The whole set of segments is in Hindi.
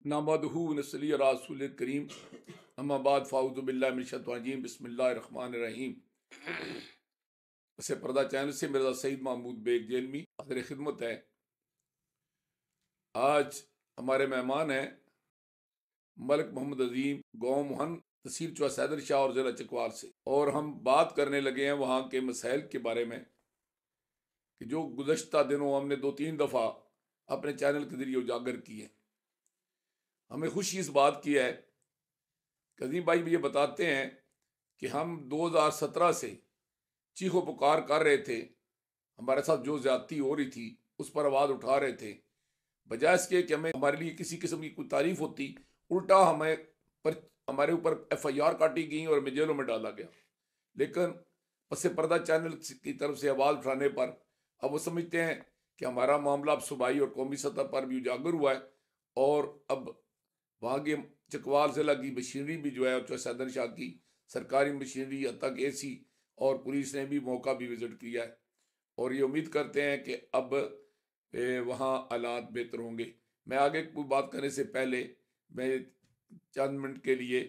नहमदुहु व नसल्ली अला रसूलिल करीम अम्मा बाद फ़ाऊज़ु बिल्लाहि मिनश शैतानिर रजीम बिस्मिल्लाहिर रहमानिर रहीम। से पर्दा चैनल से मिर्ज़ा सईद महमूद बेग जेलमी हाज़िर खिदमत है। आज हमारे मेहमान हैं मलिक मोहम्मद अजीम गाँव मोहन तहसील चौसा हैदर शाह और ज़िला चकवाल से, और हम बात करने लगे हैं वहाँ के मसाइल के बारे में कि जो गुज़श्ता दिनों हमने 2-3 दफ़ा अपने चैनल के ज़रिए उजागर किए। हमें खुशी इस बात की है कि अजीम भाई ये बताते हैं कि हम 2017 से चीखो पुकार कर रहे थे, हमारे साथ जो ज्यादती हो रही थी उस पर आवाज़ उठा रहे थे। बजाय इसके कि हमें हमारे लिए किसी किस्म की कोई तारीफ होती, उल्टा हमारे ऊपर FIR काटी गई और हमें जेलों में डाला गया। लेकिन पसे पर्दा चैनल की तरफ से आवाज़ उठाने पर अब वो समझते हैं कि हमारा मामला अब सूबाई और कौमी सतह पर भी उजागर हुआ है, और अब वहाँ के चकवाल ज़िला की मशीनरी भी जो है चौसा हैदर शाह की सरकारी मशीनरी तक AC और पुलिस ने भी मौका भी विज़िट किया है, और ये उम्मीद करते हैं कि अब वहाँ हालात बेहतर होंगे। मैं आगे कोई बात करने से पहले मैं चंद मिनट के लिए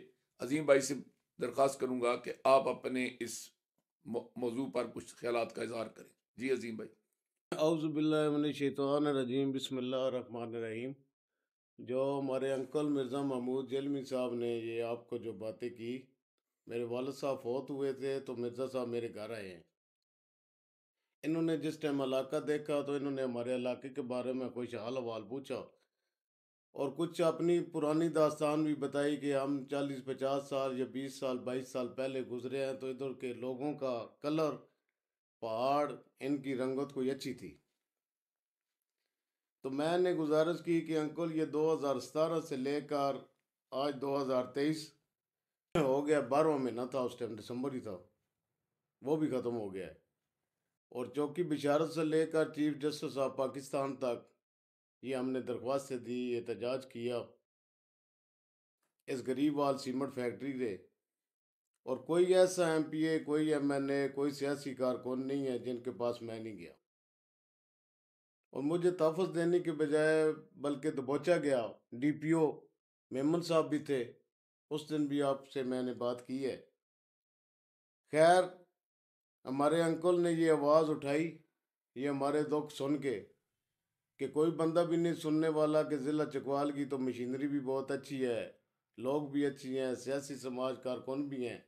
अजीम भाई से दरख्वास्त करूँगा कि आप अपने इस मौजू पर कुछ ख्यालात का इजहार करें। जी अजीम भाई। औज़ु बिल्लाहि मिनश शैतानिर रजीम बिस्मिल्लाहिर रहमानिर रहीम। जो हमारे अंकल मिर्ज़ा महमूद जेलमी साहब ने ये आपको जो बातें की, मेरे वालिद साहब फौत हुए थे तो मिर्ज़ा साहब मेरे घर आए हैं। इन्होंने जिस टाइम इलाका देखा तो इन्होंने हमारे इलाके के बारे में कुछ हाल हवाल पूछा और कुछ अपनी पुरानी दास्तान भी बताई कि हम 40-50 साल या 20 साल 22 साल पहले गुजरे हैं, तो इधर के लोगों का कलर, पहाड़, इनकी रंगत कोई अच्छी थी। तो मैंने गुजारिश की कि अंकल ये 2017 से लेकर आज 2023 हो गया, 12वां महीना था, उस टाइम दिसंबर ही था, वो भी ख़त्म हो गया है। और चौकी बिशारत से लेकर चीफ जस्टिस ऑफ पाकिस्तान तक ये हमने दरख्वास्तें दी, एहतजाज किया इस गरीब वाल सीमेंट फैक्ट्री से, और कोई ऐसा MPA, कोई MNA, कोई सियासी कारकुन नहीं है जिनके पास मैं नहीं गया। और मुझे तहफ़्फ़ुज़ देने के बजाय बल्कि दबोचा गया। DPO मेमन साहब भी थे, उस दिन भी आपसे मैंने बात की है। खैर, हमारे अंकल ने ये आवाज़ उठाई, ये हमारे दुख सुन के, कि कोई बंदा भी नहीं सुनने वाला कि ज़िला चकवाल की तो मशीनरी भी बहुत अच्छी है, लोग भी अच्छी हैं, सियासी समाज कारकुन भी हैं,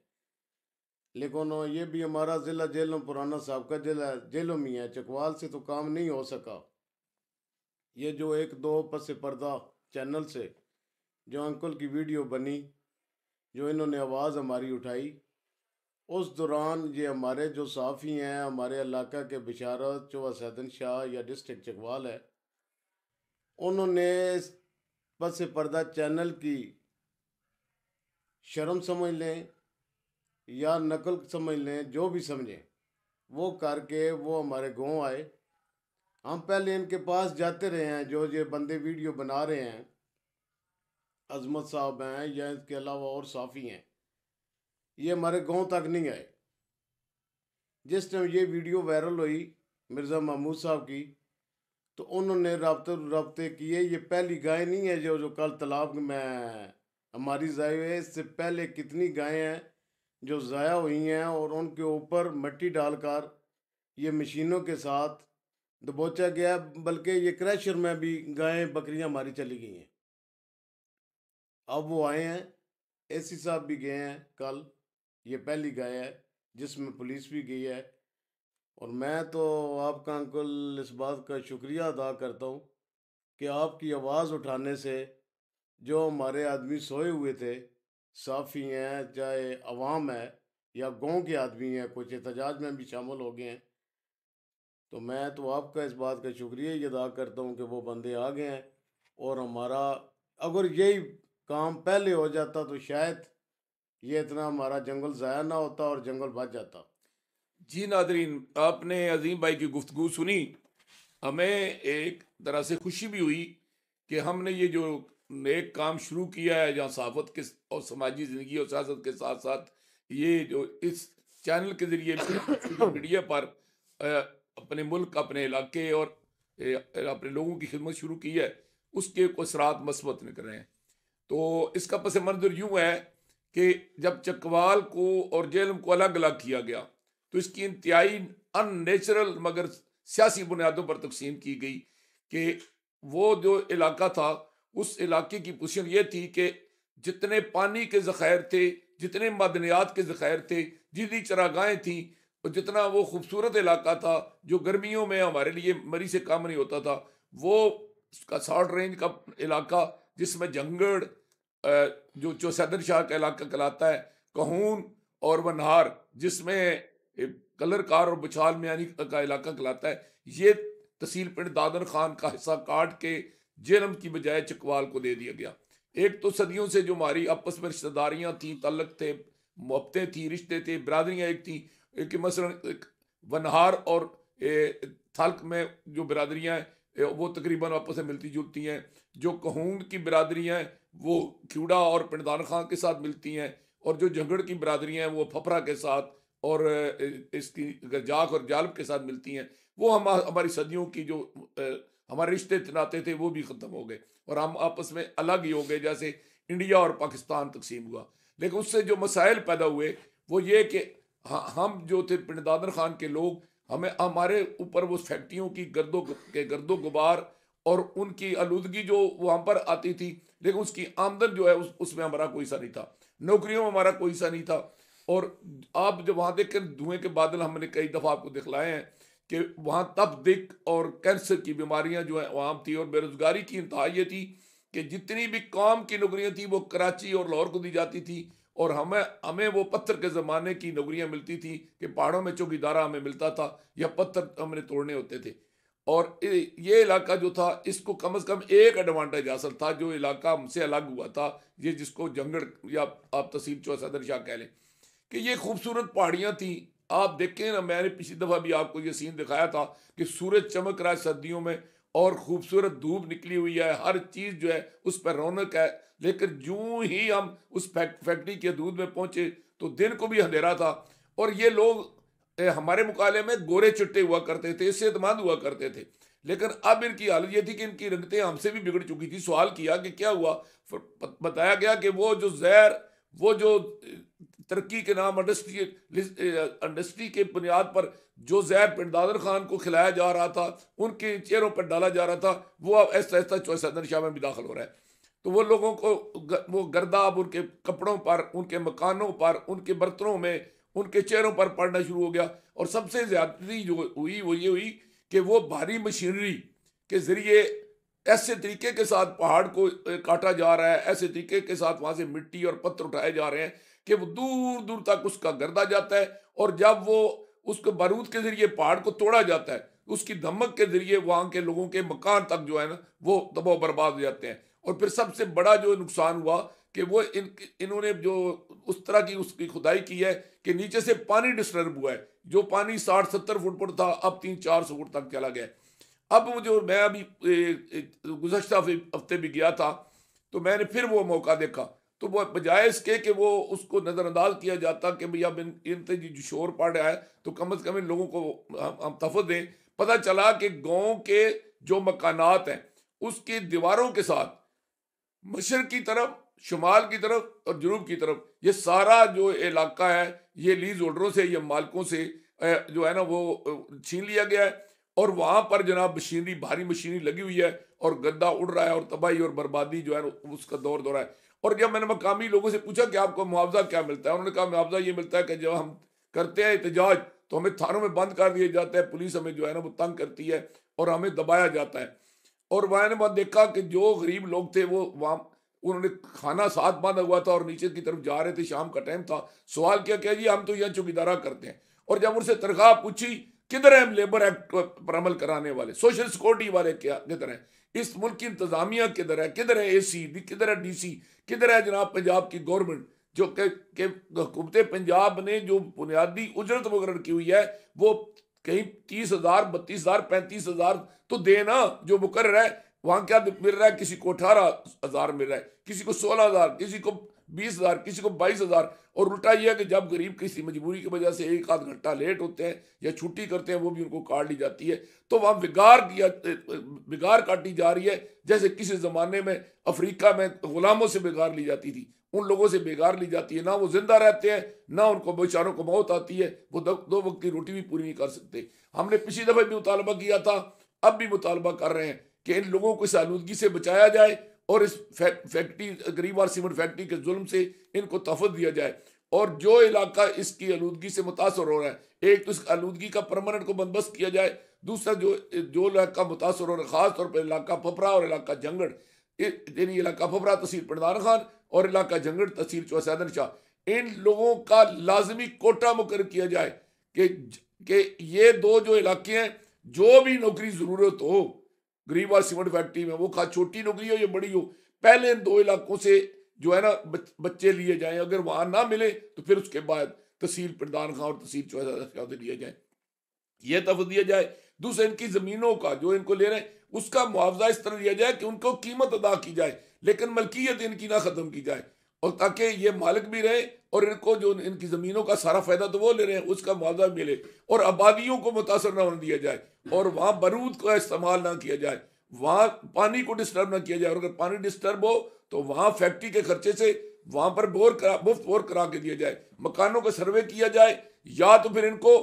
लेकिन ये भी हमारा ज़िला जेलों पुराना साहब का जिला जेलों में है, चकवाल से तो काम नहीं हो सका। ये जो 1-2 पस पर्दा चैनल से जो अंकल की वीडियो बनी, जो इन्होंने आवाज़ हमारी उठाई, उस दौरान ये हमारे जो साफ़ी हैं, हमारे इलाका के बिशारत चौसा हैदर शाह या डिस्ट्रिक्ट चकवाल है, उन्होंने पस पर्दा चैनल की शर्म समझ लें या नकल समझ लें, जो भी समझें, वो करके वो हमारे गाँव आए। हम पहले इनके पास जाते रहे हैं, जो ये बंदे वीडियो बना रहे हैं, अजमत साहब हैं या इसके अलावा और साफ़ी हैं, ये हमारे गांव तक नहीं आए। जिस टाइम ये वीडियो वायरल हुई मिर्ज़ा महमूद साहब की, तो उन्होंने रब्ते किए। ये पहली गाय नहीं है जो कल तालाब में हमारी ज़ाया हुई है, इससे पहले कितनी गायें हैं जो ज़ाया हुई हैं, और उनके ऊपर मिट्टी डालकर ये मशीनों के साथ दबोचा गया, बल्कि ये क्रैशर में भी गायें बकरियां हमारी चली गई हैं। अब वो आए हैं, AC साहब भी गए हैं कल, ये पहली गाय है जिसमें पुलिस भी गई है। और मैं तो आपका अंकल इस बात का शुक्रिया अदा करता हूँ कि आपकी आवाज़ उठाने से जो हमारे आदमी सोए हुए थे, साफ़ी हैं, चाहे अवाम है या गांव के आदमी हैं, कुछ एहतजाज में भी शामिल हो गए हैं, तो मैं तो आपका इस बात का शुक्रिया ही अदा करता हूँ कि वो बंदे आ गए हैं। और हमारा अगर यही काम पहले हो जाता तो शायद ये इतना हमारा जंगल ज़ाया ना होता और जंगल बच जाता। जी नादरीन, आपने अजीम भाई की गुफ्तगू सुनी, हमें एक तरह से खुशी भी हुई कि हमने ये जो नेक काम शुरू किया है, जहाँ सहाफ़त के और समाजी ज़िंदगी और सियासत के साथ साथ ये जो इस चैनल के ज़रिए सोशल मीडिया पर अपने मुल्क, अपने इलाके और अपने लोगों की खिदमत शुरू की है, उसके को असरात मस्बत निकल रहे हैं। तो इसका पस मंजर यूं है कि जब चकवाल को और जेहलम को अलग अलग किया गया तो इसकी इंतहाई अननेचुरल मगर सियासी बुनियादों पर तकसीम की गई कि वो जो इलाका था उस इलाके की पोजीशन ये थी कि जितने पानी के ज़ख़ायर थे, जितने मादनियात के ज़ख़ायर थे, जितनी चरागाहें थी और जितना वो खूबसूरत इलाका था जो गर्मियों में हमारे लिए मरी से कम नहीं होता था, वो उसका शॉर्ट रेंज का इलाका जिसमें जंगड़ जो चौसैदर शाह का इलाका कहलाता है, कहून और वनहार जिसमें कलर कार और बछाल मियानी का इलाका कहलाता है, ये तहसील पिंड दादर खान का हिस्सा काट के जेलम की बजाय चकवाल को दे दिया गया। एक तो सदियों से जो हमारी आपस में रिश्तेदारियां थी, तल्लक थे, मोहब्बतें थी, रिश्ते थे, बिरादरियां एक थी कि मसलन वनहार और थल्क में जो बिरादरियां हैं वो तकरीबन आपस में मिलती जुलती हैं। जो कहून की बिरादरियां हैं वो क्यूड़ा और पिंडदान खां के साथ मिलती हैं, और जो झगड़ की बिरादरियां हैं वो फफरा के साथ और इसकी गरजाक और जालब के साथ मिलती हैं। वो हमारी सदियों की जो हमारे रिश्ते नाते थे वो भी ख़त्म हो गए और हम आपस में अलग ही हो गए, जैसे इंडिया और पाकिस्तान तकसीम हुआ। लेकिन उससे जो मसाइल पैदा हुए वो ये कि हम जो थे पिंड दादर खान के लोग, हमें हमारे ऊपर वो फैक्ट्रियों की गर्दो गुबार और उनकी आलूदगी जो वहाँ पर आती थी, लेकिन उसकी आमदन जो है उसमें हमारा कोई हिस्सा नहीं था, नौकरियों में हमारा कोई हिस्सा नहीं था। और आप जब वहाँ देखें धुएं के बादल हमने कई दफ़ा आपको दिखलाए हैं कि वहाँ तप दिक और कैंसर की बीमारियाँ जो है आम थी, और बेरोजगारी की इंतहा ये थी कि जितनी भी काम की नौकरियाँ थी वो कराची और लाहौर को दी जाती थी, और हमें वो पत्थर के ज़माने की नौकरियाँ मिलती थी कि पहाड़ों में चौकीदारा हमें मिलता था या पत्थर हमने तोड़ने होते थे। और ये इलाका जो था इसको कम से कम एक एडवांटेज हासिल था, जो इलाका हमसे अलग हुआ था, ये जिसको जंगड़ या आप तहसील चौसैदर शाह कह लें, कि ये खूबसूरत पहाड़ियाँ थी। आप देखें ना, मैंने पिछली दफ़ा भी आपको ये सीन दिखाया था कि सूरज चमक रहा है सर्दियों में और खूबसूरत धूप निकली हुई है, हर चीज़ जो है उस पर रौनक है। लेकिन यूं ही हम उस फैक्ट्री के दूध में पहुंचे तो दिन को भी अंधेरा था, और ये लोग हमारे मुकाबले में गोरे चिट्टे हुआ करते थे, सेहतमंद हुआ करते थे। लेकिन अब इनकी हालत ये थी कि इनकी रंगतें हमसे भी बिगड़ चुकी थी। सवाल किया कि क्या हुआ, फिर बताया गया कि वो जो जहर, वो जो तरक्की के नाम इंडस्ट्री के बुनियाद पर जो जहर पिंड दादर खान को खिलाया जा रहा था, उनके चेहरों पर डाला जा रहा था, वो अब ऐसा ऐसा चौसैदर शाह में भी दाखिल हो रहा है। तो वो लोगों को वो गर्दाब उनके कपड़ों पर, उनके मकानों पर, उनके बर्तनों में, उनके चेहरों पर पड़ना शुरू हो गया। और सबसे ज्यादती जो हुई वो ये हुई कि वो भारी मशीनरी के जरिए ऐसे तरीके के साथ पहाड़ को काटा जा रहा है, ऐसे तरीके के साथ वहां से मिट्टी और पत्थर उठाए जा रहे हैं कि वो दूर दूर तक उसका गर्दा जाता है। और जब वो उसको बारूद के जरिए पहाड़ को तोड़ा जाता है, उसकी धमक के जरिए वहां के लोगों के मकान तक जो है ना वो तबाह बर्बाद हो जाते हैं। और फिर सबसे बड़ा जो नुकसान हुआ कि वो इन्होंने जो उस तरह की उसकी खुदाई की है कि नीचे से पानी डिस्टर्ब हुआ है। जो पानी 60-70 फुट पर था अब 300-400 फुट तक चला गया। अब जो मैं अभी गुज़श्ता हफ्ते भी गया था तो मैंने फिर वो मौका देखा, तो वो बजाय इसके कि वो उसको नज़रअंदाज किया जाता कि भैया इन जो शोर पड़ रहा है तो कम से कम इन लोगों को हम तहफ़्फ़ुज़ दें, पता चला कि गांव के जो मकानात हैं उसकी दीवारों के साथ मशरक़ की तरफ, शुमाल की तरफ और जनूब की तरफ ये सारा जो इलाका है ये लीज होल्डरों से या मालिकों से जो है ना वो छीन लिया गया है। और वहाँ पर जनाब मशीनरी, भारी मशीनरी लगी हुई है और गद्दा उड़ रहा है और तबाही और बर्बादी जो है उसका दौर दौरा है। और जब मैंने मकामी लोगों से पूछा कि आपको मुआवजा क्या मिलता है, उन्होंने कहा मुआवजा ये मिलता है कि जब हम करते हैं एहतजाज तो हमें थानों में बंद कर दिया जाता है, पुलिस हमें जो है ना वो तंग करती है और हमें दबाया जाता है। और मैंने वहाँ देखा कि जो गरीब लोग थे वो वहाँ उन्होंने खाना साथ बांधा हुआ था और नीचे की तरफ जा रहे थे, शाम का टाइम था। सवाल किया क्या जी हम तो यहाँ चौकीदारा करते हैं। और जब उनसे तनख्वाह पूछी किधर है लेबर एक्ट पर अमल कराने वाले, सोशल सिक्योरिटी वाले क्या किधर है, इस मुल्क की इंतजामिया किधर है एसी किधर है डीसी किधर है जनाब पंजाब की गवर्नमेंट जो के हुकूमत पंजाब ने जो बुनियादी उजरत मुकर्रर की हुई है वो कहीं 30,000 32,000 35,000 तो देना जो मुकर्रर है। वहां क्या मिल रहा है, किसी को 18,000 मिल रहा है, किसी को 16,000, किसी को 20,000, किसी को 22,000। और उल्टा यह है कि जब गरीब किसी मजबूरी की वजह से एक आध घंटा लेट होते हैं या छुट्टी करते हैं, वो भी उनको काट ली जाती है। तो वहां बिगाड़ काटी जा रही है, जैसे किसी जमाने में अफ्रीका में गुलामों से बिगाड़ ली जाती थी, उन लोगों से बेगार ली जाती है। ना वो जिंदा रहते हैं, ना उनको बेचारों को मौत आती है, वो दो वक्त की रोटी भी पूरी नहीं कर सकते। हमने पिछली दफे भी मुतालबा किया था, अब भी मुतालबा कर रहे हैं कि इन लोगों को इस आलूदगी से बचाया जाए और इस फैक्ट्री गरीबार सीमेंट फैक्ट्री के जुल्म से इनको तहफ़्फ़ुज़ दिया जाए। और जो इलाका इसकी आलूदगी से मुतासर हो रहा है, एक तो इस आलूदगी का परमानेंट को बंदोबस्त किया जाए, दूसरा जो इलाका मुतासर हो रहा है, खास तौर पर इलाका फपरा और इलाका जंगड़, यानी इलाका फपरा तहसील पिंडान खान और इलाका जंगड़ तहसील चौसा हैदर शाह, इन लोगों का लाजमी कोटा मुकर किया जाए कि ये दो जो इलाके हैं, जो भी नौकरी ज़रूरत हो गरीबार सीमेंट फैक्ट्री में, वो खा छोटी नौकरी हो या बड़ी हो, पहले इन दो इलाकों से जो है ना बच्चे लिए जाएं। अगर वहां ना मिले तो फिर उसके बाद तहसील पिंडान खां और तहसील चौसा से लिए जाए, ये तहफ़्फ़ुज़ दिया जाए। दूसरा, इनकी ज़मीनों का जो इनको ले रहे हैं उसका मुआवजा इस तरह दिया जाए कि उनको कीमत अदा की जाए, लेकिन मलकियत इनकी ना ख़त्म की जाए, और ताकि ये मालिक भी रहे और इनको जो इनकी ज़मीनों का सारा फ़ायदा तो वो ले रहे हैं उसका मुआवजा मिले, और आबादियों को मुतासर ना होने दिया जाए, और वहाँ बारूद का इस्तेमाल ना किया जाए, वहाँ पानी को डिस्टर्ब ना किया जाए। और अगर पानी डिस्टर्ब हो तो वहाँ फैक्ट्री के खर्चे से वहाँ पर मुफ्त बोर करा के दिया जाए, मकानों का सर्वे किया जाए, या तो फिर इनको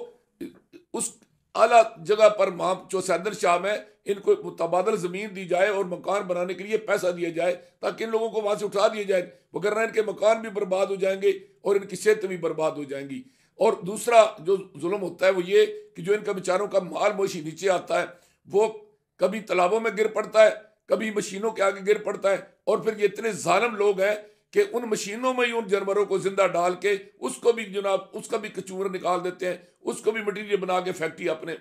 उस आला जगह पर वहाँ चौसा हैदर शाह में इनको तबादल ज़मीन दी जाए और मकान बनाने के लिए पैसा दिया जाए, ताकि इन लोगों को वहाँ से उठा दिया जाए, वगरना इनके मकान भी बर्बाद हो जाएंगे और इनकी सेहत भी बर्बाद हो जाएंगी। और दूसरा जो जुल्म होता है वो ये कि जो इनका बेचारों का माल मोशी नीचे आता है, वो कभी तालाबों में गिर पड़ता है, कभी मशीनों के आगे गिर पड़ता है, और फिर ये इतने जालिम लोग हैं कि उन मशीनों में ही उन जानवरों को जिंदा डाल के उसको भी जनाब उसका भी कचूर निकाल देते हैं, उसको भी मटीरियल बना के फैक्ट्री अपने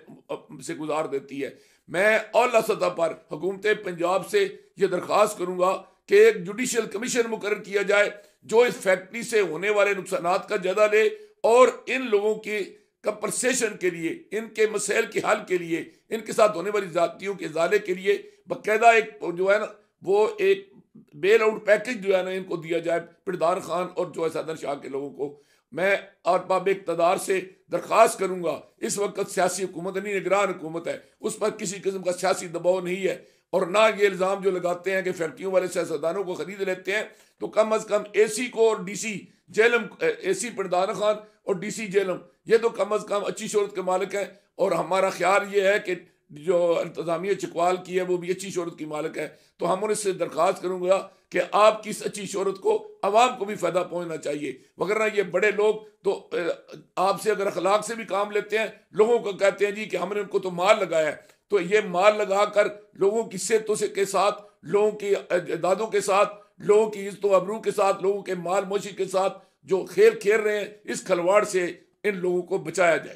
से गुजार देती है। मैं औला सतह पर हुकूमत पंजाब से यह दरख्वास्त करूंगा कि एक जुडिशल कमीशन मुकर्रर किया जाए जो इस फैक्ट्री से होने वाले नुकसानात का जायजा ले और इन लोगों की कंपनसेशन के लिए, इनके मसैल के हल के लिए, इनके साथ होने वाली जातियों के इजाले के लिए बाकायदा एक जो है ना वो एक बेल आउट पैकेज जो है ना इनको दिया जाए, पिरदान खान और चौसा हैदर शाह के लोगों को। मैं अरबाब इक़्तिदार से दरख्वास्त करूंगा, इस वक्त सियासी हुकूमत नहीं, निगरान हुकूमत है, उस पर किसी किस्म का सियासी दबाव नहीं है, और ना ये इल्ज़ाम जो लगाते हैं कि फैक्ट्रियों वाले सियासतदानों को खरीद लेते हैं, तो कम अज़ कम AC को और DC जेलम, AC पिरदान खान और DC जेलम, ये तो कम अज़ कम अच्छी शोहरत के मालिक हैं। और हमारा ख्याल ये है कि जो इंतज़ामिया चकवाल की है वो भी अच्छी शोहरत की मालिक है, तो हम उनसे दरख्वास्त करूंगा कि आपकी इस अच्छी शोहरत को आवाम को भी फ़ायदा पहुंचना चाहिए, वगरना ये बड़े लोग तो आपसे अगर अखलाक से भी काम लेते हैं, लोगों को कहते हैं जी कि हमने उनको तो माल लगाया है, तो ये माल लगाकर लोगों की सेहतों से के साथ, लोगों की दादों के साथ, लोगों की इज्जत अबरू के साथ, लोगों के माल मोशी के साथ जो खेल खेल रहे हैं, इस खलवाड़ से इन लोगों को बचाया जाए।